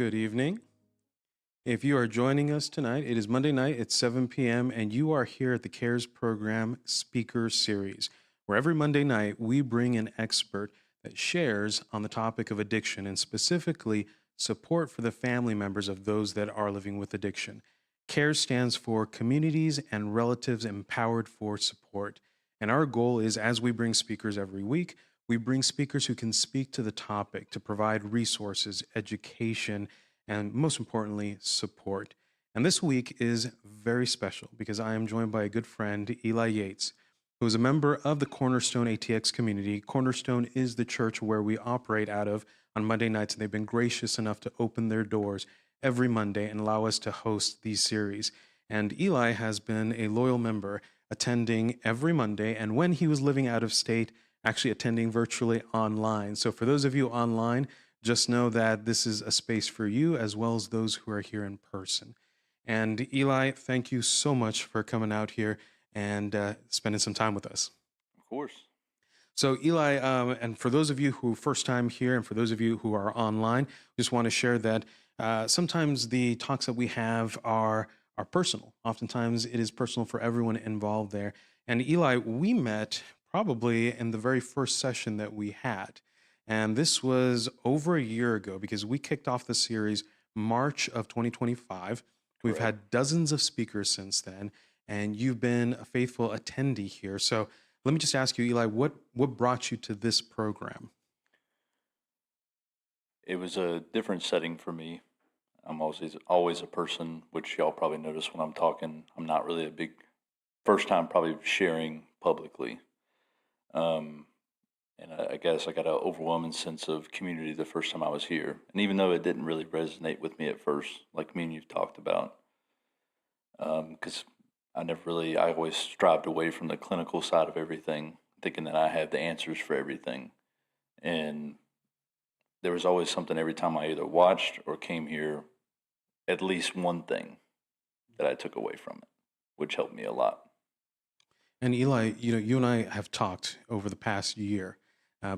Good evening. If you are joining us tonight, it is Monday night at 7 p.m., and you are here at the CARES Program Speaker Series, where every Monday night we bring an expert that shares on the topic of addiction and specifically support for the family members of those that are living with addiction. CARES stands for Communities and Relatives Empowered for Support. And our goal is, as we bring speakers every week, we bring speakers who can speak to the topic to provide resources, education, and most importantly, support. And this week is very special because I am joined by a good friend, Eli Yates, who is a member of the Cornerstone ATX community. Cornerstone is the church where we operate out of on Monday nights, and they've been gracious enough to open their doors every Monday and allow us to host these series. And Eli has been a loyal member, attending every Monday, and when he was living out of state, actually attending virtually online. So for those of you online, just know that this is a space for you as well as those who are here in person. And Eli, thank you so much for coming out here and spending some time with us. Of course. So Eli, and for those of you who first time here, and for those of you who are online, just want to share that sometimes the talks that we have are personal. Oftentimes, it is personal for everyone involved there. And Eli, we met probably in the very first session that we had, and this was over a year ago because we kicked off the series March of 2025. We've Correct. had dozens of speakers since then, and you've been a faithful attendee here. So let me just ask you, Eli, what brought you to this program? It was a different setting for me. I'm always a person, which y'all probably notice when I'm talking. I'm not really a big first time probably sharing publicly. Um, and I guess I got an overwhelming sense of community the first time I was here. And even though it didn't really resonate with me at first, like me and you've talked about, because I always strived away from the clinical side of everything, thinking that I had the answers for everything. And there was always something every time I either watched or came here, at least one thing that I took away from it, which helped me a lot. And Eli, you and I have talked over the past year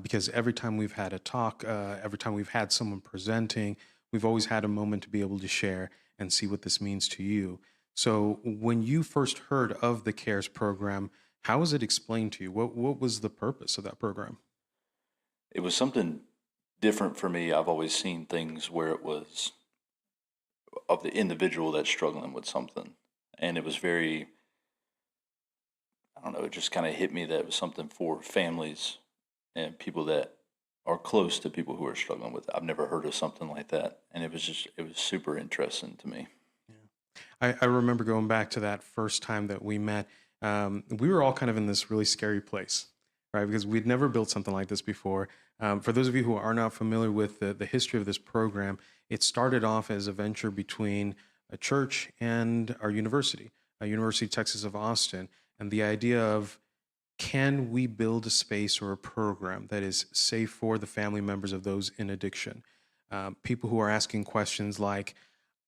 because every time we've had a talk, every time we've had someone presenting, we've always had a moment to be able to share and see what this means to you. So, when you first heard of the CARES program, how was it explained to you? What was the purpose of that program? It was something different for me. I've always seen things where it was of the individual that's struggling with something. And it was very, I don't know, it just kind of hit me that it was something for families and people that are close to people who are struggling with it. I've never heard of something like that. And it was super interesting to me. I remember going back to that first time that we met. We were all kind of in this really scary place, right? Because we'd never built something like this before. For those of you who are not familiar with the history of this program, it started off as a venture between a church and our university, University of Texas of Austin, and the idea of, can we build a space or a program that is safe for the family members of those in addiction? People who are asking questions like,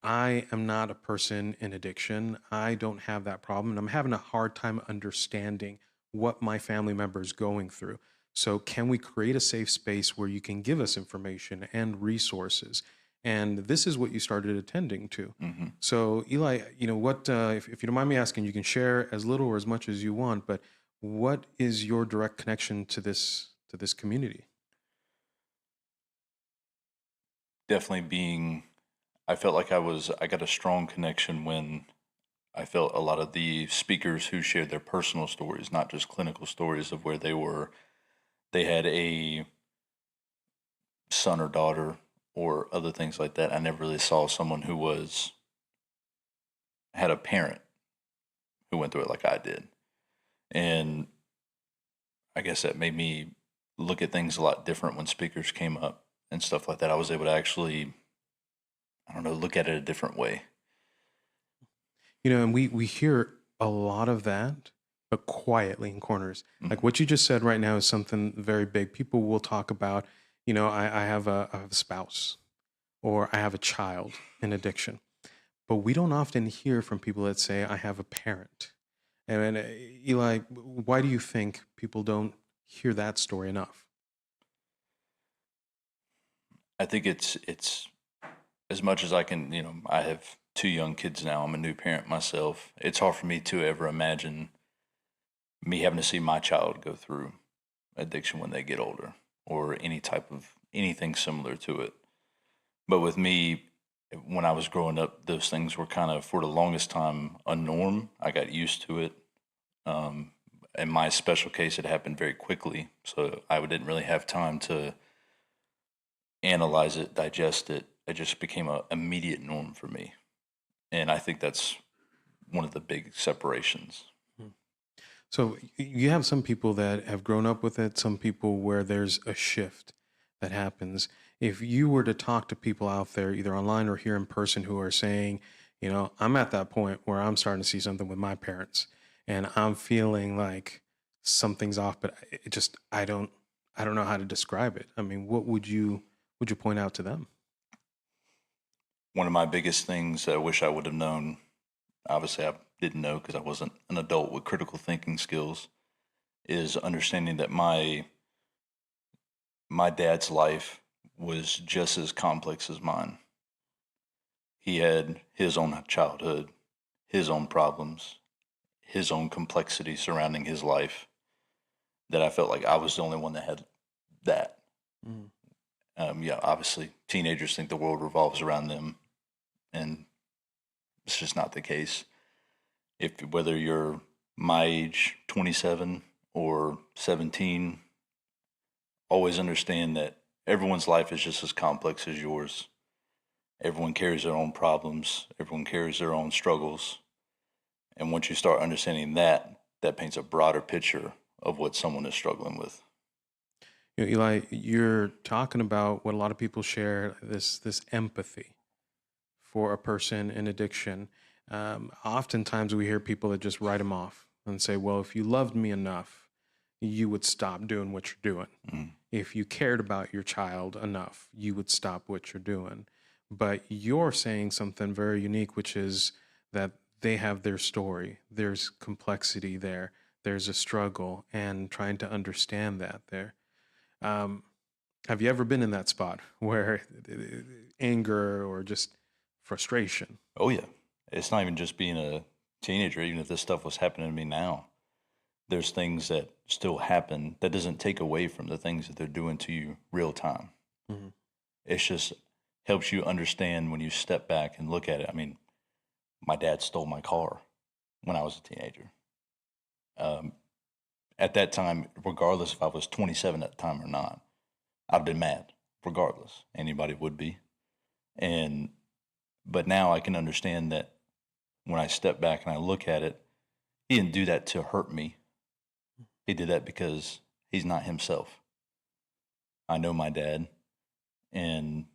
I am not a person in addiction. I don't have that problem. And I'm having a hard time understanding what my family member is going through. So, can we create a safe space where you can give us information and resources? And this is what you started attending to. Hmm. So, Eli, if you don't mind me asking, you can share as little or as much as you want, but what is your direct connection to this community? Definitely being, I felt like I got a strong connection when I felt a lot of the speakers who shared their personal stories, not just clinical stories of where they had a son or daughter or other things like that. I never really saw someone who had a parent who went through it like I did. And I guess that made me look at things a lot different when speakers came up and stuff like that. I was able to actually, I don't know, look at it a different way. And we hear a lot of that, but quietly in corners. Like Hmm. what you just said right now is something very big. People will talk about, I have a spouse or I have a child in addiction, but we don't often hear from people that say, I have a parent. And Eli, why do you think people don't hear that story enough? I think it's as much as I can, I have two young kids now. I'm a new parent myself. It's hard for me to ever imagine me having to see my child go through addiction when they get older or any type of anything similar to it. But with me, when I was growing up, those things were kind of, for the longest time, a norm. I got used to it. Um, in my special case, it happened very quickly. So I didn't really have time to analyze it, digest it. It just became an immediate norm for me. And I think that's one of the big separations. So you have some people that have grown up with it, some people where there's a shift that happens. If you were to talk to people out there, either online or here in person, who are saying, I'm at that point where I'm starting to see something with my parents, and I'm feeling like something's off, but I don't know how to describe it. I mean, what would you point out to them? One of my biggest things that I wish I would have known, obviously I didn't know because I wasn't an adult with critical thinking skills, is understanding that my dad's life was just as complex as mine. He had his own childhood, his own problems, his own complexity surrounding his life, that I felt like I was the only one that had that. Mm. Yeah, obviously, teenagers think the world revolves around them, and it's just not the case. If whether you're my age, 27 or 17, always understand that everyone's life is just as complex as yours. Everyone carries their own problems. Everyone carries their own struggles. And once you start understanding that, that paints a broader picture of what someone is struggling with. Eli, you're talking about what a lot of people share, this empathy for a person in addiction. Oftentimes we hear people that just write them off and say, well, if you loved me enough, you would stop doing what you're doing. Mm. If you cared about your child enough, you would stop what you're doing. But you're saying something very unique, which is that they have their story. There's complexity there. There's a struggle, and trying to understand that there. Um, have you ever been in that spot where anger or just frustration? Oh, yeah. It's not even just being a teenager, even if this stuff was happening to me now. There's things that still happen that doesn't take away from the things that they're doing to you real time. Mhm. It's just helps you understand when you step back and look at it. I mean, my dad stole my car when I was a teenager. Um, at that time, regardless if I was 27 at the time or not, I'd have been mad, regardless. Anybody would be. And but now I can understand that when I step back and I look at it, he didn't do that to hurt me. He did that because he's not himself. I know my dad, and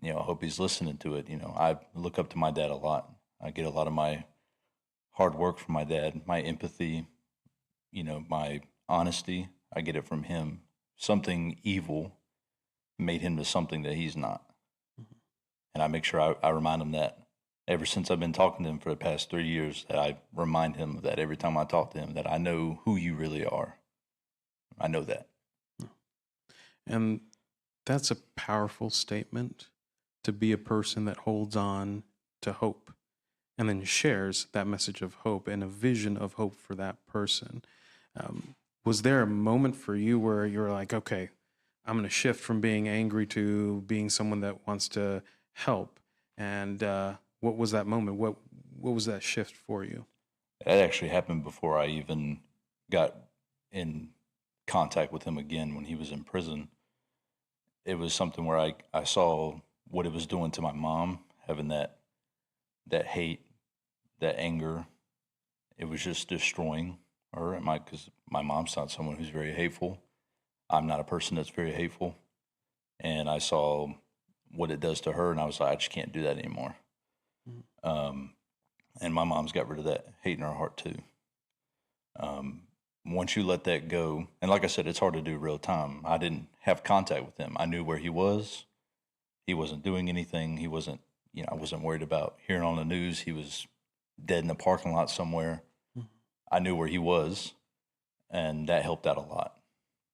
I hope he's listening to it. I look up to my dad a lot. I get a lot of my hard work from my dad, my empathy, my honesty. I get it from him. Something evil made him to something that he's not. And I make sure I remind him that ever since I've been talking to him for the past 3 years, that I remind him of that every time I talk to him, that I know who you really are. I know that. And that's a powerful statement, to be a person that holds on to hope and then shares that message of hope and a vision of hope for that person. Was there a moment for you where you were like, okay, I'm going to shift from being angry to being someone that wants to help? And what was that moment? What was that shift for you? That actually happened before I even got in contact with him again when he was in prison. It was something where I saw what it was doing to my mom, having that hate, that anger. It was just destroying her. Because my mom's not someone who's very hateful. I'm not a person that's very hateful. And I saw what it does to her, and I was like, I just can't do that anymore. Um, and my mom's got rid of that hate in her heart too. Once you let that go, and like I said, it's hard to do real time. I didn't have contact with him. I knew where he was. He wasn't doing anything. He wasn't, I wasn't worried about hearing on the news he was dead in the parking lot somewhere. I knew where he was, and that helped out a lot.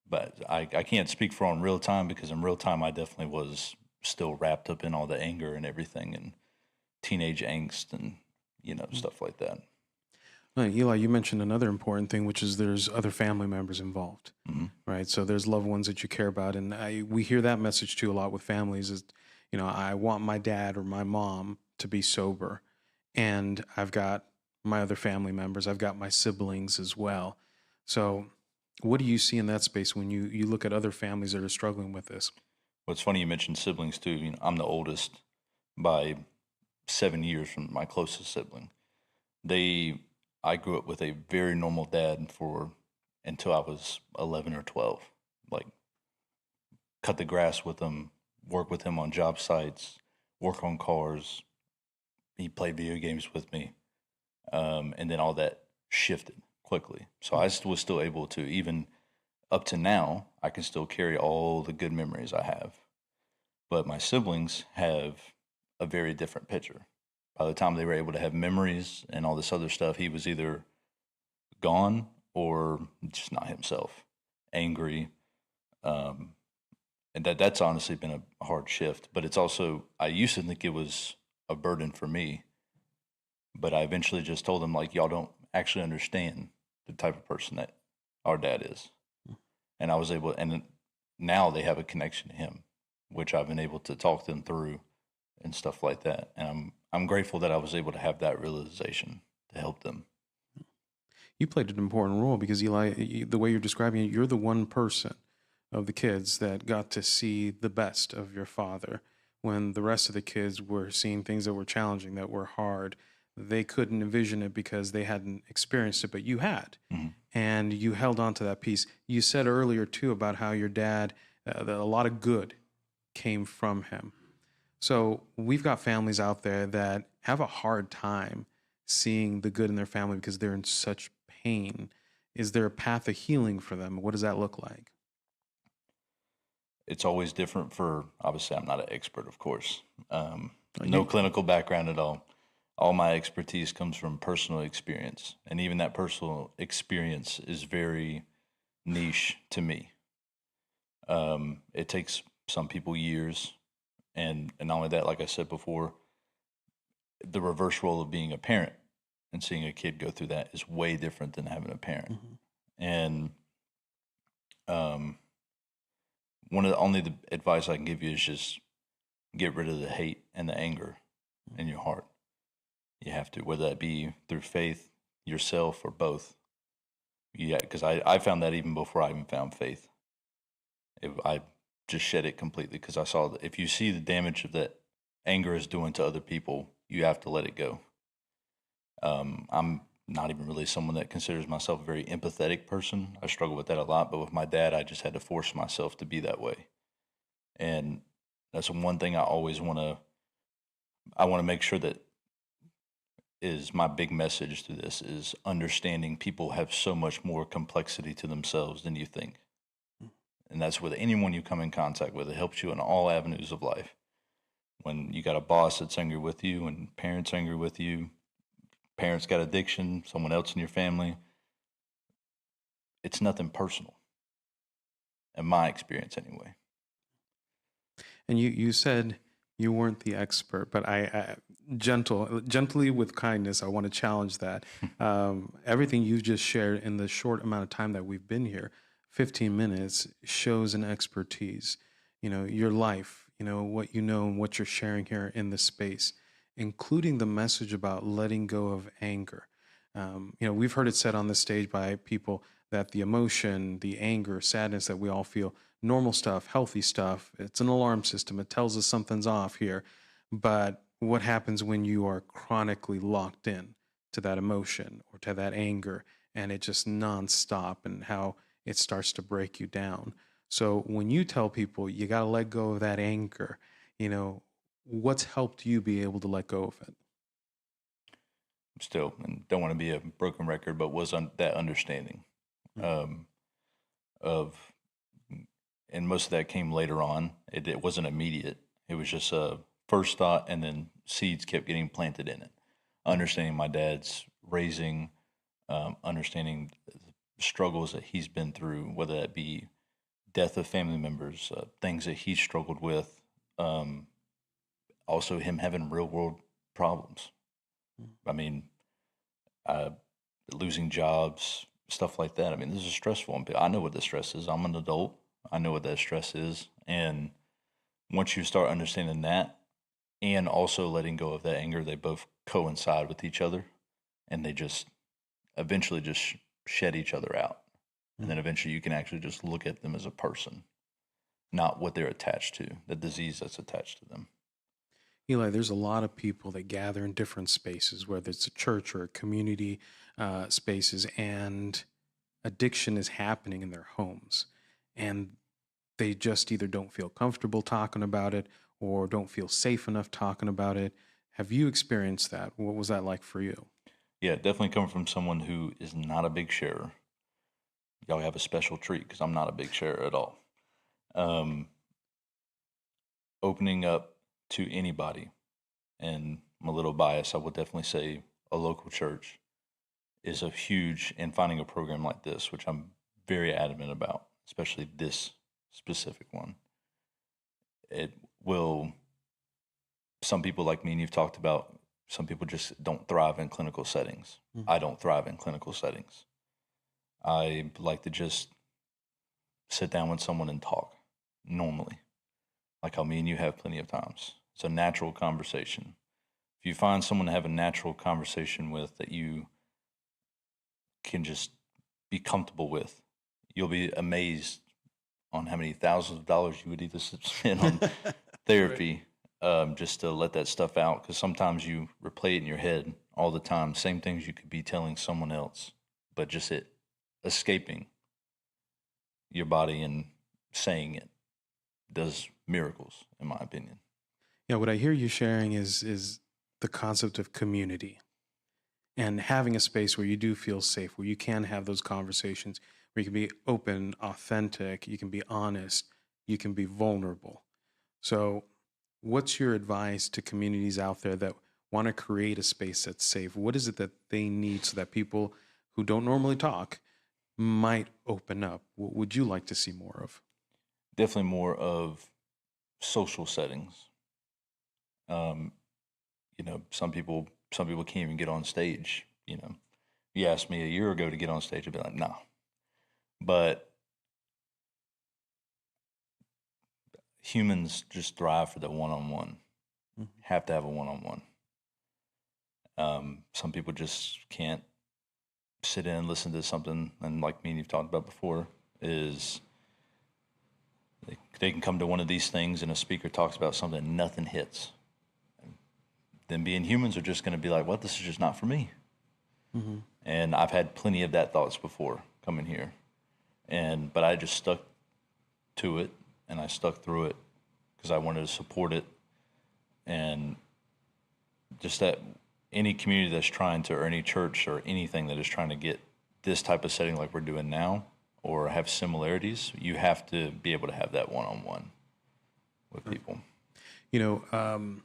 But I can't speak for on real time, because in real time I definitely was still wrapped up in all the anger and everything and teenage angst and, stuff like that. Eli, you mentioned another important thing, which is there's other family members involved, Hmm. right? So there's loved ones that you care about, and we hear that message too a lot with families. Is I want my dad or my mom to be sober, and I've got my other family members, I've got my siblings as well. So, what do you see in that space when you look at other families that are struggling with this? Well, it's funny you mentioned siblings too. I'm the oldest by 7 years from my closest sibling. They, I grew up with a very normal dad for until I was 11 or 12. Like, cut the grass with him, work with him on job sites, work on cars. He played video games with me, and then all that shifted quickly. So I was still able to, even up to now, I can still carry all the good memories I have. But my siblings have a very different picture. By the time they were able to have memories and all this other stuff, he was either gone or just not himself, angry. Um, and that's honestly been a hard shift. But it's also, I used to think it was a burden for me, but I eventually just told them, like, y'all don't actually understand the type of person that our dad is. And I was able, and now they have a connection to him, which I've been able to talk them through and stuff like that. And I'm grateful that I was able to have that realization to help them. You played an important role because Eli, the way you're describing it, you're the one person of the kids that got to see the best of your father when the rest of the kids were seeing things that were challenging, that were hard. They couldn't envision it because they hadn't experienced it, but you had. Mm-hmm. And you held on to that piece. You said earlier, too, about how your dad, that a lot of good came from him. So we've got families out there that have a hard time seeing the good in their family because they're in such pain. Is there a path of healing for them? What does that look like? It's always different for, obviously, I'm not an expert, of course. No You, clinical background at all. All my expertise comes from personal experience. And even that personal experience is very niche to me. It takes some people years. And not only that, like I said before, the reverse role of being a parent and seeing a kid go through that is way different than having a parent. Mhm. And um, one of the only the advice I can give you is just get rid of the hate and the anger in your heart. You have to, whether that be through faith, yourself, or both. Yeah, because I found that even before I even found faith. I just shed it completely because I saw that if you see the damage that anger is doing to other people, you have to let it go. I'm not even really someone that considers myself a very empathetic person. I struggle with that a lot, but with my dad, I just had to force myself to be that way. And that's one thing I always I want to make sure that is my big message to this is understanding people have so much more complexity to themselves than you think. And that's with anyone you come in contact with. It helps you in all avenues of life. When you got a boss that's angry with you and parents angry with you, parents got addiction, someone else in your family, it's nothing personal. In my experience anyway. And you said you weren't the expert, but I gently with kindness, I want to challenge that. Everything you just shared in the short amount of time that we've been here, 15 minutes, shows an expertise. Your life, what you know and what you're sharing here in this space, including the message about letting go of anger. We've heard it said on the stage by people that the emotion, the anger, sadness that we all feel, normal stuff, healthy stuff, it's an alarm system. It tells us something's off here. But what happens when you are chronically locked in to that emotion or to that anger and it just nonstop and how it starts to break you down? So when you tell people you got to let go of that anger, what's helped you be able to let go of it? Still, and don't want to be a broken record, but was that understanding um, of, and most of that came later on. It wasn't immediate. It was just a first thought, and then seeds kept getting planted in it. Understanding my dad's raising, understanding the struggles that he's been through, whether that be death of family members, things that he struggled with, Also, him having real world problems. I mean, uh, losing jobs, stuff like that. I mean, this is stressful. I know what the stress is. I'm an adult. I know what that stress is. And once you start understanding that and also letting go of that anger, they both coincide with each other and they just eventually just shed each other out. And then eventually you can actually just look at them as a person, not what they're attached to, the disease that's attached to them. Eli, there's a lot of people that gather in different spaces, whether it's a church or a community spaces, and addiction is happening in their homes. And they just either don't feel comfortable talking about it or don't feel safe enough talking about it. Have you experienced that? What was that like for you? Yeah, definitely coming from someone who is not a big sharer. Y'all have a special treat because I'm not a big sharer at all. Um, Opening up to anybody, and I'm a little biased, I would definitely say a local church is a huge, and finding a program like this, which I'm very adamant about, especially this specific one. It will, some people like me, and you've talked about, some people just don't thrive in clinical settings. I don't thrive in clinical settings. I like to just sit down with someone and talk normally, like how me and you have plenty of times. It's a natural conversation. If you find someone to have a natural conversation with that you can just be comfortable with, you'll be amazed on how many thousands of dollars you would either spend on therapy just to let that stuff out. Because sometimes you replay it in your head all the time, same things you could be telling someone else, but just it escaping your body and saying it does miracles, in my opinion. Yeah, what I hear you sharing is the concept of community and having a space where you do feel safe, where you can have those conversations, where you can be open, authentic, you can be honest, you can be vulnerable. So, what's your advice to communities out there that want to create a space that's safe? What is it that they need so that people who don't normally talk might open up? What would you like to see more of? Definitely more of social settings. Um, some people can't even get on stage. You asked me a year ago to get on stage, I'd be like, no. But humans just thrive for the one-on-one. Have to have a one-on-one. Some people just can't sit in and listen to something, and like me and you've talked about before, is they can come to one of these things and a speaker talks about something and nothing hits. Then being humans are just going to be like, "What? This is just not for me." And I've had plenty of that thoughts before coming here, but I just stuck to it and I stuck through it because I wanted to support it, and just that any community that's trying to, or any church or anything that is trying to get this type of setting like we're doing now or have similarities, you have to be able to have that one-on-one with people. You know,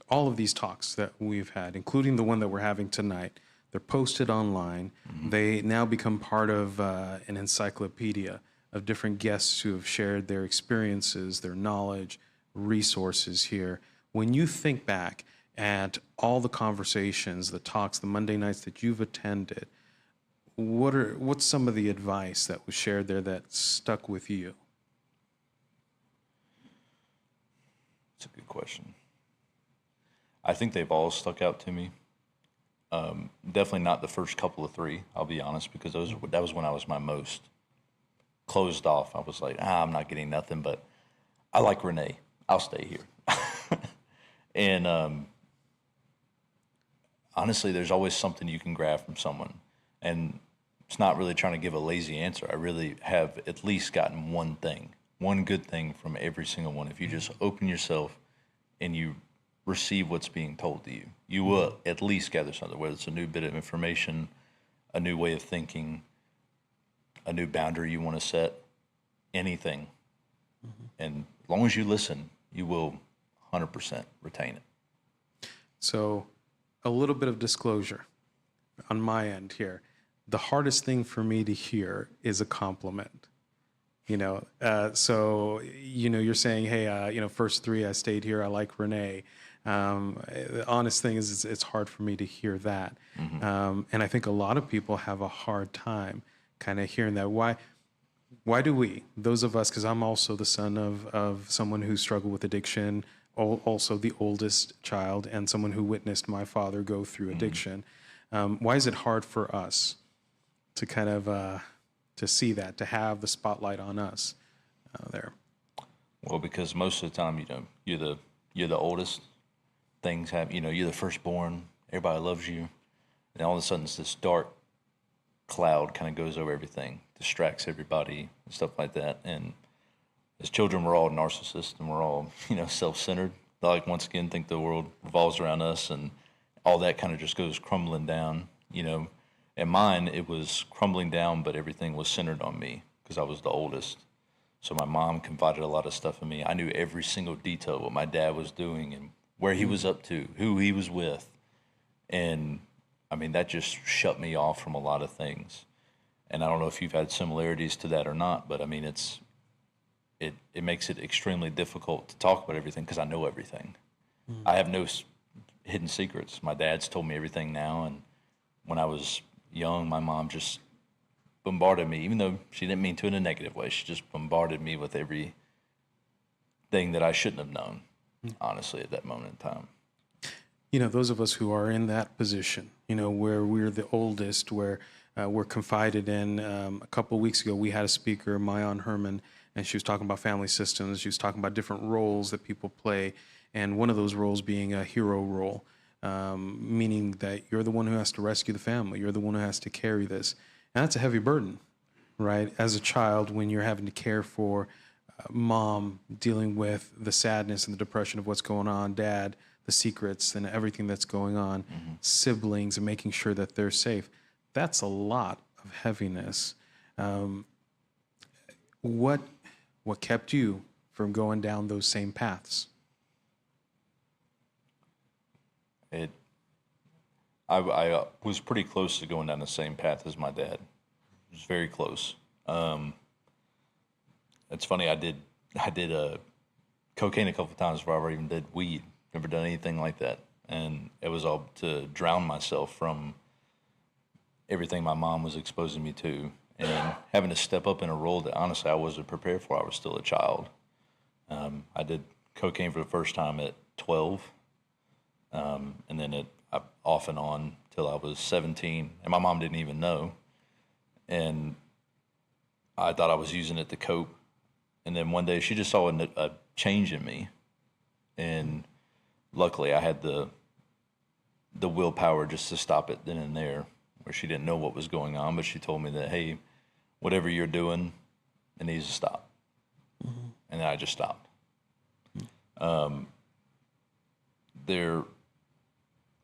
all of these talks that we've had, including the one that we're having tonight, they're posted online. They now become part of an encyclopedia of different guests who have shared their experiences, their knowledge, resources here. When you think back at all the conversations, the talks, the Monday nights that you've attended, what's some of the advice that was shared there that stuck with you? It's a good question. I think they've all stuck out to me. Definitely not the first couple of three, I'll be honest, because that was when I was my most closed off. I was like, I'm not getting nothing, but I like Renee. I'll stay here. And honestly, there's always something you can grab from someone. And it's not really trying to give a lazy answer. I really have at least gotten one thing, one good thing from every single one. If you just open yourself and you receive what's being told to you, you will at least gather something, whether it's a new bit of information, a new way of thinking, a new boundary you want to set, anything. And as long as you listen, you will 100% retain it. So, a little bit of disclosure on my end here. The hardest thing for me to hear is a compliment. So you're saying, hey, first three I stayed here. I like Renee. The honest thing is, it's hard for me to hear that, and I think a lot of people have a hard time kind of hearing that. Why do we, those of us, because I'm also the son of someone who struggled with addiction, also the oldest child, and someone who witnessed my father go through addiction. Why is it hard for us to kind of to see that, to have the spotlight on us there? Well, because most of the time, you're the oldest. Things have, you're the firstborn. Everybody loves you, and all of a sudden, it's this dark cloud kind of goes over everything, distracts everybody and stuff like that. And as children, we're all narcissists and we're all, self-centered. Like, once again, think the world revolves around us, and all that kind of just goes crumbling down. And mine, it was crumbling down, but everything was centered on me because I was the oldest. So my mom confided a lot of stuff in me. I knew every single detail, what my dad was doing and where he was up to, who he was with. And I mean, that just shut me off from a lot of things. And I don't know if you've had similarities to that or not, but I mean, it makes it extremely difficult to talk about everything because I know everything. I have no hidden secrets. My dad's told me everything now, and when I was young, my mom just bombarded me, even though she didn't mean to in a negative way. She just bombarded me with everything that I shouldn't have known, honestly, at that moment in time. Those of us who are in that position, where we're the oldest, where we're confided in. A couple of weeks ago, we had a speaker, Mayan Herman, and she was talking about family systems. She was talking about different roles that people play, and one of those roles being a hero role, meaning that you're the one who has to rescue the family. You're the one who has to carry this. And that's a heavy burden, right? As a child, when you're having to care for mom, dealing with the sadness and the depression of what's going on, dad, the secrets and everything that's going on, siblings, and making sure that they're safe. That's a lot of heaviness. What kept you from going down those same paths? I was pretty close to going down the same path as my dad. It was very close. It's funny. I did cocaine a couple of times before I ever even did weed. Never done anything like that, and it was all to drown myself from everything my mom was exposing me to, and having to step up in a role that honestly I wasn't prepared for. I was still a child. I did cocaine for the first time at 12, and then off and on till I was 17, and my mom didn't even know. And I thought I was using it to cope. And then one day she just saw a change in me, and luckily I had the willpower just to stop it then and there, where she didn't know what was going on, but she told me that, hey, whatever you're doing, it needs to stop. And then I just stopped.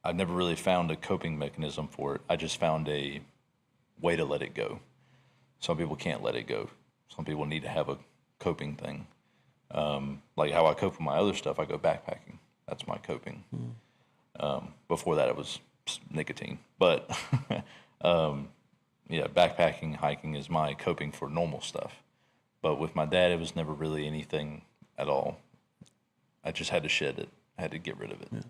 I've never really found a coping mechanism for it. I just found a way to let it go. Some people can't let it go. Some people need to have a coping thing. Like how I cope with my other stuff, I go backpacking. That's my coping. Before that, it was nicotine. But yeah, backpacking, hiking is my coping for normal stuff. But with my dad, it was never really anything at all. I just had to shed it. I had to get rid of it. Yeah.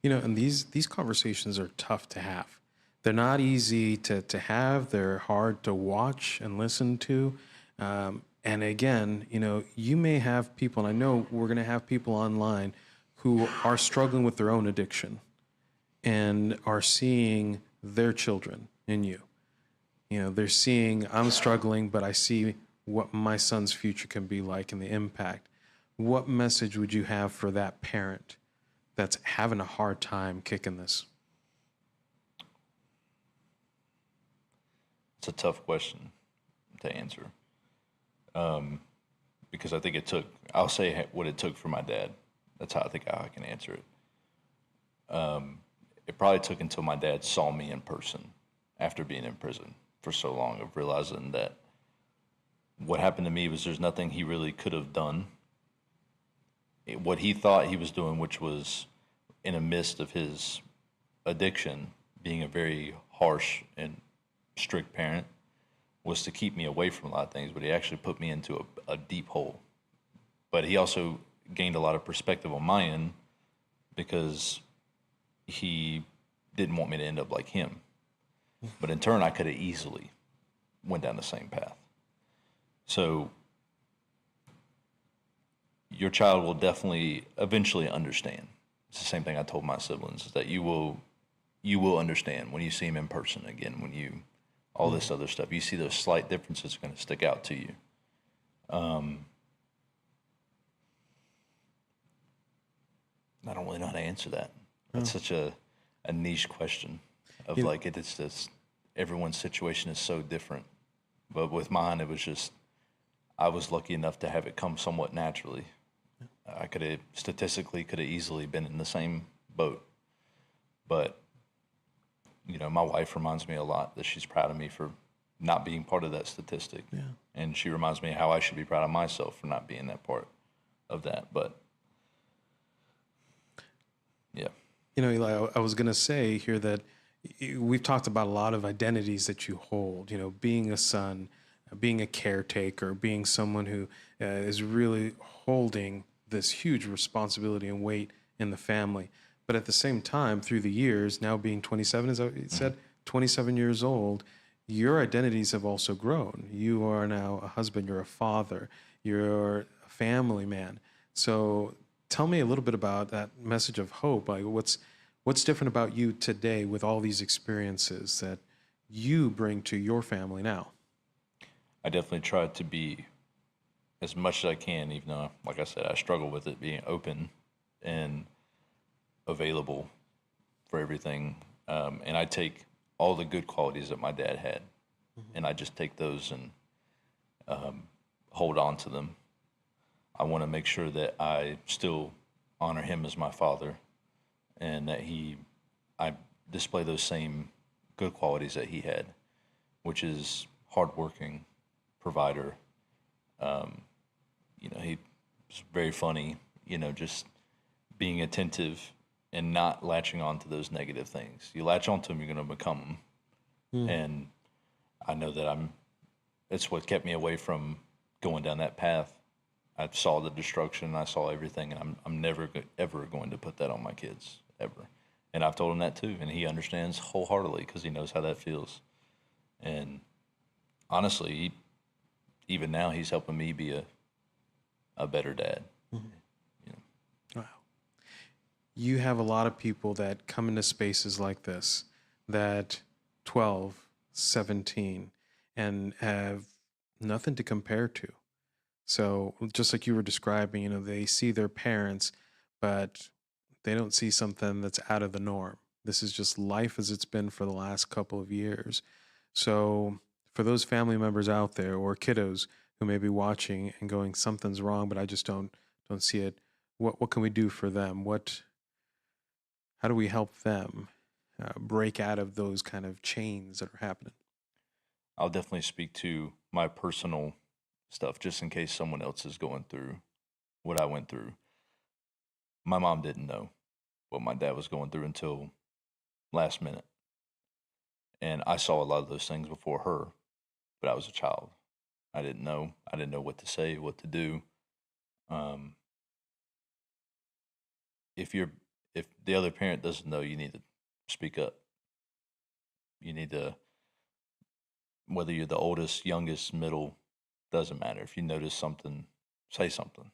And these conversations are tough to have. They're not easy to have. They're hard to watch and listen to. And again, you may have people, and I know we're going to have people online who are struggling with their own addiction and are seeing their children in you. They're seeing, I'm struggling, but I see what my son's future can be like and the impact. What message would you have for that parent that's having a hard time kicking this? It's a tough question to answer. Because I think I'll say what it took for my dad. That's how I can answer it. It probably took until my dad saw me in person after being in prison for so long, of realizing that what happened to me was there's nothing he really could have done. What he thought he was doing, which was in the midst of his addiction, being a very harsh and strict parent, was to keep me away from a lot of things, but he actually put me into a deep hole. But he also gained a lot of perspective on my end because he didn't want me to end up like him. But in turn, I could have easily went down the same path. So your child will definitely eventually understand. It's the same thing I told my siblings, is that you will understand when you see him in person again, when you all this other stuff. You see those slight differences are going to stick out to you. I don't really know how to answer that. That's such a niche question of You know, like it's just everyone's situation is so different. But with mine, it was just I was lucky enough to have it come somewhat naturally. I could have statistically could have easily been in the same boat, but my wife reminds me a lot that she's proud of me for not being part of that statistic, yeah. and she reminds me how I should be proud of myself for not being that part of that. But yeah, Eli, I was going to say here that we've talked about a lot of identities that you hold, being a son, being a caretaker, being someone who is really holding this huge responsibility and weight in the family. But at the same time, through the years, now being 27, as I said, 27 years old, your identities have also grown. You are now a husband, you're a father, you're a family man. So tell me a little bit about that message of hope. Like what's different about you today with all these experiences that you bring to your family now? I definitely try to be as much as I can, even though, like I said, I struggle with it, being open and available for everything. And I take all the good qualities that my dad had, and I just take those and hold on to them. I want to make sure that I still honor him as my father, and that I display those same good qualities that he had, which is hardworking, provider. He was very funny. Just being attentive and not latching on to those negative things. You latch onto them, you're going to become them. And I know that it's what kept me away from going down that path. I saw the destruction, I saw everything, and I'm never ever going to put that on my kids ever. And I've told him that too, and he understands wholeheartedly because he knows how that feels. And honestly, even now, he's helping me be a better dad. Wow. You have a lot of people that come into spaces like this that 12, 17, and have nothing to compare to. So just like you were describing, they see their parents, but they don't see something that's out of the norm. This is just life as it's been for the last couple of years. So for those family members out there or kiddos who may be watching and going, something's wrong, but I just don't see it. What can we do for them? How do we help them break out of those kind of chains that are happening? I'll definitely speak to my personal stuff just in case someone else is going through what I went through. My mom didn't know what my dad was going through until last minute. And I saw a lot of those things before her, but I was a child. I didn't know. I didn't know what to say, what to do. Um, if the other parent doesn't know, you need to speak up. You need to, whether you're the oldest, youngest, middle, doesn't matter. If you notice something, say something.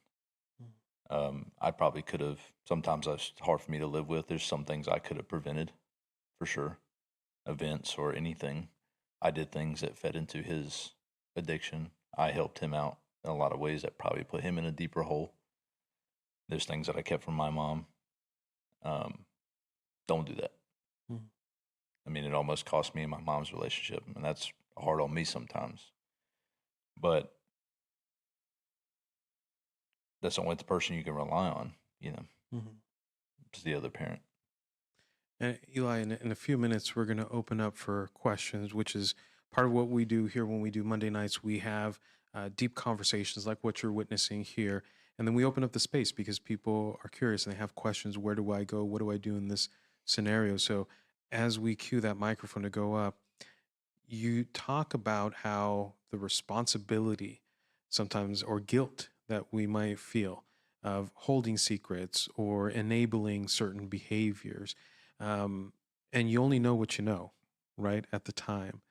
I probably could have. Sometimes it's hard for me to live with. There's some things I could have prevented, for sure. Events or anything. I did things that fed into his addiction. I helped him out in a lot of ways that probably put him in a deeper hole. There's things that I kept from my mom. Um, don't do that. Mm. I mean, it almost cost me and my mom's relationship, and that's hard on me sometimes. But that's the only person you can rely on, Mhm. is the other parent. And Eli, in a few minutes, we're going to open up for questions, which is part of what we do here when we do Monday nights. We have deep conversations like what you're witnessing here. And then we open up the space because people are curious and they have questions. Where do I go? What do I do in this scenario? So as we cue that microphone to go up, you talk about how the responsibility sometimes or guilt that we might feel of holding secrets or enabling certain behaviors. Um, and you only know what you know, right, at the time.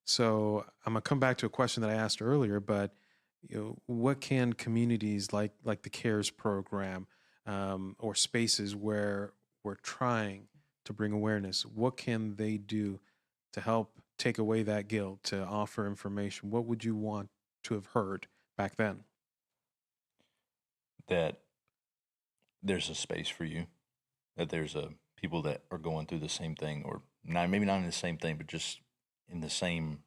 So I'm gonna come back to a question that I asked earlier, but what can communities like the CARES program or spaces where we're trying to bring awareness, what can they do to help take away that guilt, to offer information? What would you want to have heard back then? That there's a space for you, that there's a people that are going through the same thing, or not, maybe not in the same thing, but just in the same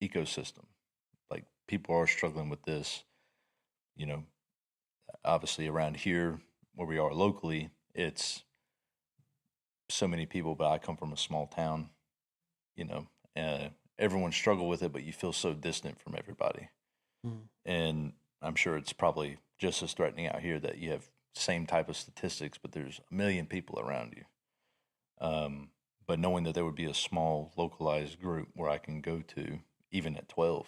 ecosystem. Like people are struggling with this, you know, obviously around here where we are locally, it's so many people, but I come from a small town, you know, everyone struggle with it, but you feel so distant from everybody. Mm. And I'm sure it's probably just as threatening out here that you have same type of statistics, but there's a million people around you. But knowing that there would be a small localized group where I can go to, even at 12,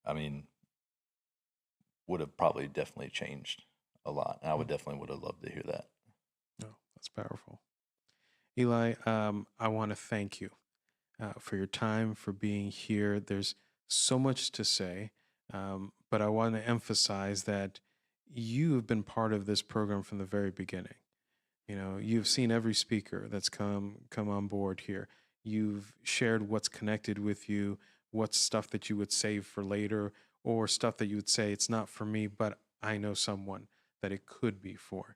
I mean, would have probably definitely changed a lot. And I would definitely would have loved to hear that. No, that's powerful. Eli, I want to thank you for your time, for being here. There's so much to say, but I want to emphasize that you have been part of this program from the very beginning. You've seen every speaker that's come on board here. You've shared what's connected with you, what's stuff that you would save for later, or stuff that you would say it's not for me, but I know someone that it could be for.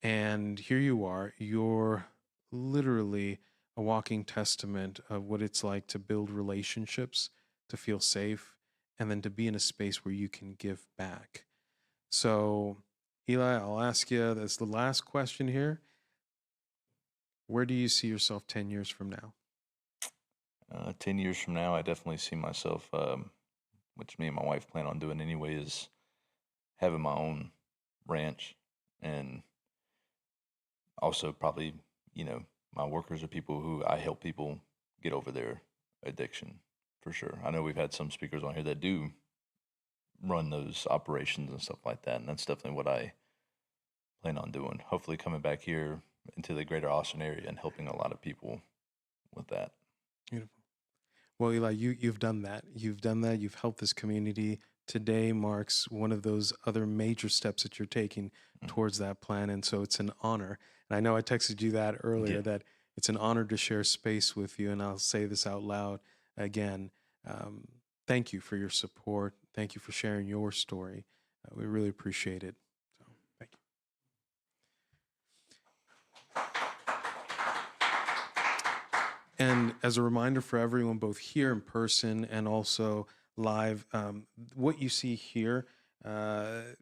And here you are, you're literally a walking testament of what it's like to build relationships, to feel safe, and then to be in a space where you can give back. So, Eli, I'll ask you that's the last question here. Where do you see yourself 10 years from now? 10 years from now, I definitely see myself, which me and my wife plan on doing anyway, is having my own ranch, and also probably, my workers are people who I help people get over their addiction for sure. I know we've had some speakers on here that do run those operations and stuff like that, and that's definitely what I plan on doing. Hopefully, coming back here into the greater Austin area and helping a lot of people with that. Beautiful. Well, Eli, you've done that. You've done that. You've helped this community. Today marks one of those other major steps that you're taking towards that plan. And so it's an honor. And I know I texted you that earlier Yeah. that it's an honor to share space with you. And I'll say this out loud again. Thank you for your support. Thank you for sharing your story. We really appreciate it. So thank you. And as a reminder for everyone, both here in person and also live, what you see here, the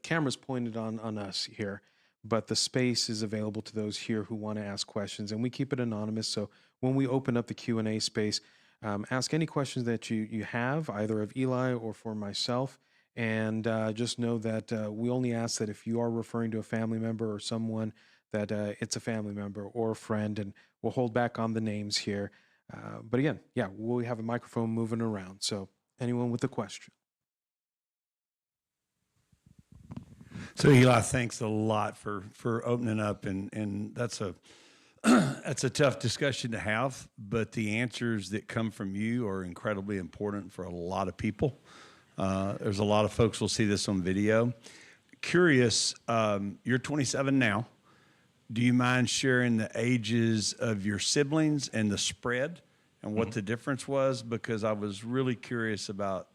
camera's pointed on us here, but the space is available to those here who want to ask questions, and we keep it anonymous. So when we open up the Q&A space, ask any questions that you have, either of Eli or for myself. And just know that we only ask that if you are referring to a family member or someone, that it's a family member or a friend, and we'll hold back on the names here. But again, yeah, we have a microphone moving around. So anyone with a question? So Eli, thanks a lot for opening up, and that's a that's a tough discussion to have, but the answers that come from you are incredibly important for a lot of people. There's a lot of folks will see this on video. Curious, you're 27 now. Do you mind sharing the ages of your siblings and the spread and what the difference was? Because I was really curious about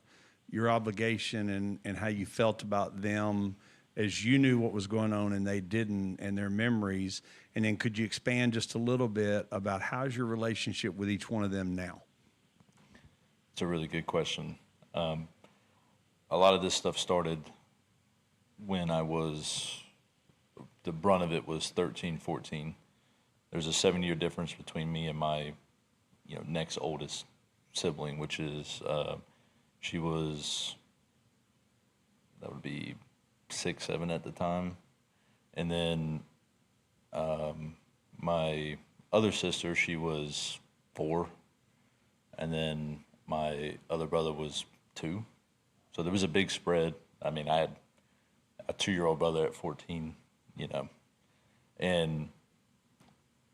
your obligation and how you felt about them as you knew what was going on and they didn't, and their memories. And then could you expand just a little bit about how's your relationship with each one of them now? It's a really good question. A lot of this stuff started when the brunt of it was 13, 14. There's a 7-year difference between me and my, next oldest sibling, which is, that would be 6, 7 at the time. And then my other sister, she was 4, and then my other brother was 2. So there was a big spread. I mean, I had a 2-year-old brother at 14, you know, and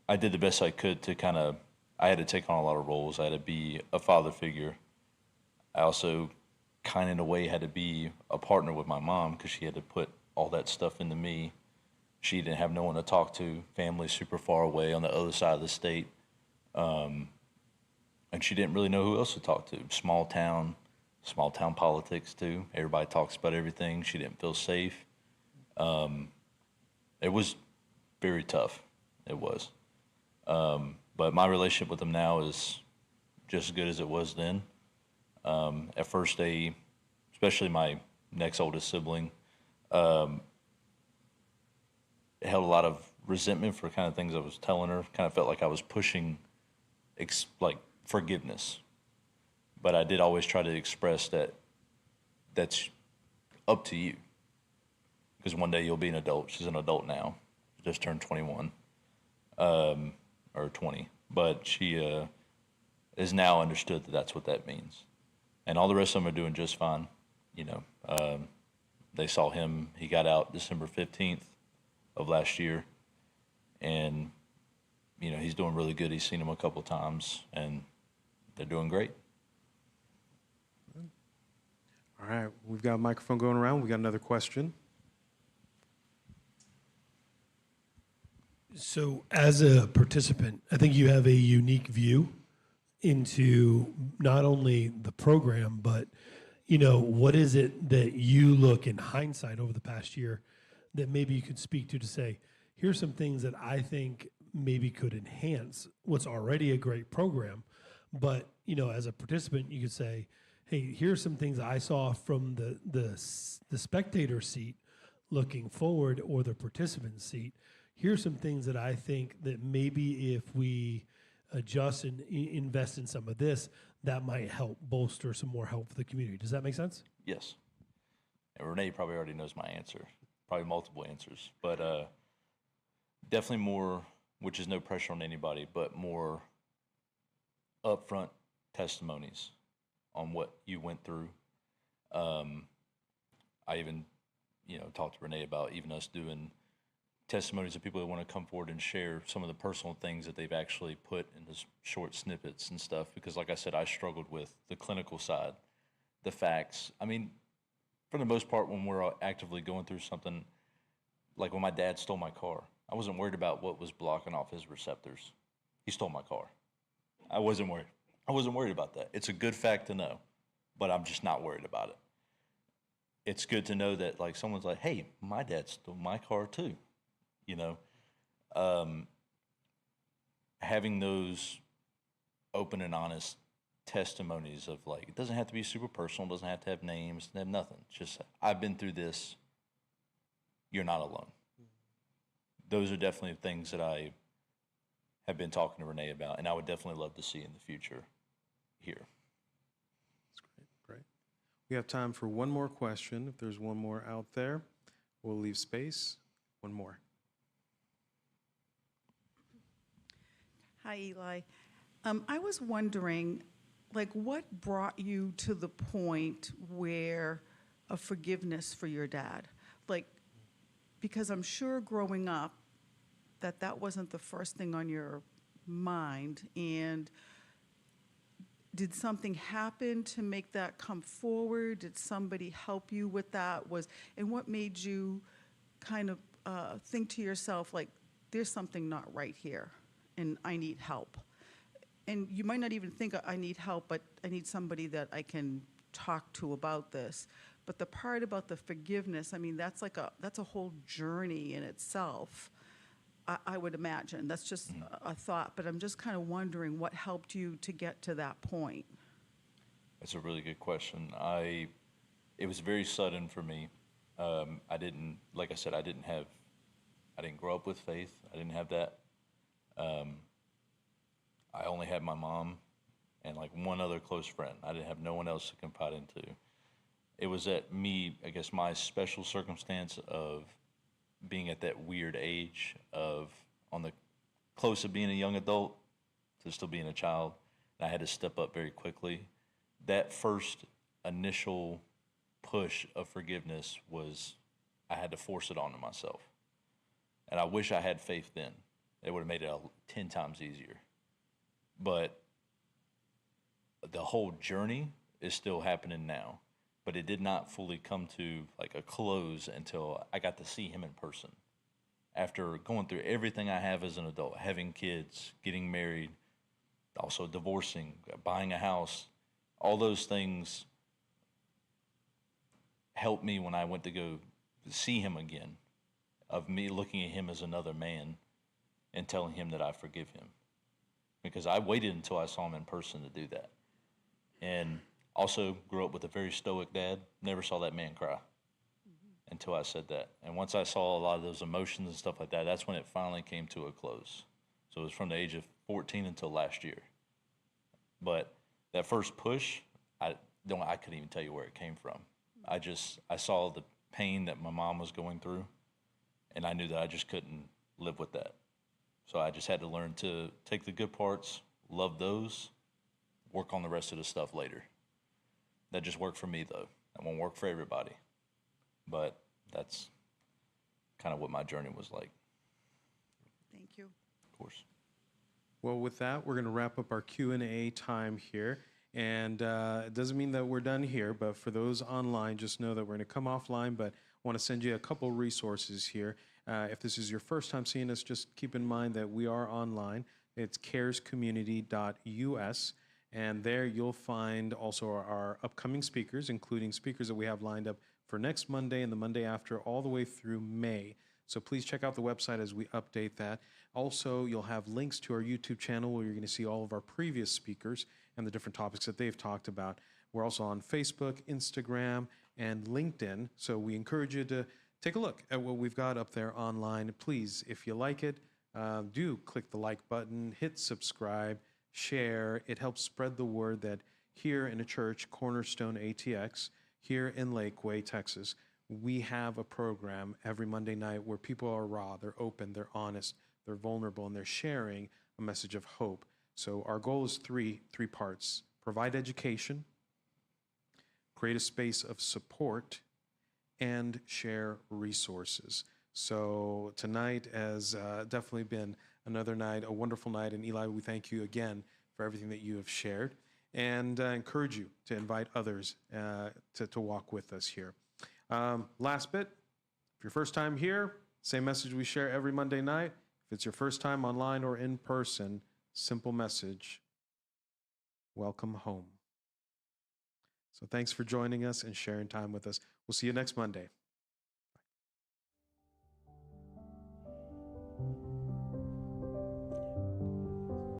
I did the best I could to I had to take on a lot of roles. I had to be a father figure. I also kind of in a way had to be a partner with my mom because she had to put all that stuff into me. She didn't have no one to talk to, family super far away on the other side of the state. And she didn't really know who else to talk to. Small town politics too. Everybody talks about everything. She didn't feel safe. It was very tough. It was. But my relationship with them now is just as good as it was then. At first, especially my next oldest sibling, held a lot of resentment for kind of things I was telling her. Kind of felt like I was pushing, like forgiveness. But I did always try to express that that's up to you. Because one day you'll be an adult. She's an adult now. She just turned 21, or 20. But she is now understood that that's what that means. And all the rest of them are doing just fine. You know, they saw him. He got out December 15th of last year. And, you know, he's doing really good. He's seen him a couple times, and they're doing great. All right, we've got a microphone going around. We got another question. So, as a participant, I think you have a unique view into not only the program, but what is it that you look in hindsight over the past year that maybe you could speak to say, here's some things that I think maybe could enhance what's already a great program. But, as a participant, you could say, hey, here's some things I saw from the spectator seat looking forward, or the participant seat. Here's some things that I think that maybe if we adjust and invest in some of this, that might help bolster some more help for the community. Does that make sense? Yes. And Renee probably already knows my answer, probably multiple answers. But definitely more, which is no pressure on anybody, but more upfront testimonies on what you went through. I even, talked to Renee about even us doing testimonies of people that want to come forward and share some of the personal things that they've actually put into short snippets and stuff. Because like I said, I struggled with the clinical side, the facts. I mean, for the most part, when we're actively going through something, like when my dad stole my car, I wasn't worried about what was blocking off his receptors. He stole my car. I wasn't worried about that. It's a good fact to know, but I'm just not worried about it. It's good to know that, like, someone's like, hey, my dad stole my car too. Having those open and honest testimonies of, like, it doesn't have to be super personal, doesn't have to have names, doesn't have nothing. It's just, I've been through this. You're not alone. Those are definitely things that I have been talking to Renee about, and I would definitely love to see in the future here. That's great. We have time for one more question. If there's one more out there, we'll leave space. One more. Hi, Eli. I was wondering, what brought you to the point where of forgiveness for your dad? Because I'm sure growing up that wasn't the first thing on your mind. And did something happen to make that come forward? Did somebody help you with that? And what made you kind of think to yourself, there's something not right here, and I need help? And you might not even think I need help, but I need somebody that I can talk to about this. But the part about the forgiveness, I mean, that's a whole journey in itself, I would imagine. That's just a thought, but I'm just kind of wondering what helped you to get to that point. That's a really good question. It was very sudden for me. I didn't grow up with faith. I didn't have that. I only had my mom and one other close friend. I didn't have no one else to confide into. It was my special circumstance of being at that weird age of on the close to being a young adult to still being a child. And I had to step up very quickly. That first initial push of forgiveness was I had to force it onto myself. And I wish I had faith then. It would have made it 10 times easier. But the whole journey is still happening now. But it did not fully come to like a close until I got to see him in person. After going through everything I have as an adult, having kids, getting married, also divorcing, buying a house, all those things helped me when I went to go see him again, of me looking at him as another man and telling him that I forgive him. Because I waited until I saw him in person to do that. And also grew up with a very stoic dad, never saw that man cry until I said that. And once I saw a lot of those emotions and stuff like that, that's when it finally came to a close. So it was from the age of 14 until last year. But that first push, I couldn't even tell you where it came from. I saw the pain that my mom was going through, and I knew that I just couldn't live with that. So I just had to learn to take the good parts, love those, work on the rest of the stuff later. That just worked for me, though. That won't work for everybody. But that's kind of what my journey was like. Thank you. Of course. Well, with that, we're going to wrap up our Q&A time here. And it doesn't mean that we're done here, but for those online, just know that we're going to come offline, but I want to send you a couple resources here. If this is your first time seeing us, just keep in mind that we are online. It's carescommunity.us. And there you'll find also our upcoming speakers, including speakers that we have lined up for next Monday and the Monday after, all the way through May. So please check out the website as we update that. Also, you'll have links to our YouTube channel where you're going to see all of our previous speakers and the different topics that they've talked about. We're also on Facebook, Instagram, and LinkedIn. So we encourage you to take a look at what we've got up there online. Please, if you like it, do click the like button, hit subscribe, share. It helps spread the word that here in a church, Cornerstone ATX, here in Lakeway, Texas, we have a program every Monday night where people are raw, they're open, they're honest, they're vulnerable, and they're sharing a message of hope. So our goal is three parts: provide education, create a space of support, and share resources. So tonight has definitely been another night, a wonderful night. And Eli, we thank you again for everything that you have shared, and encourage you to invite others to walk with us here. Last bit, if your first time here, same message we share every Monday night. If it's your first time online or in person, simple message: welcome home. So thanks for joining us and sharing time with us. We'll see you next Monday.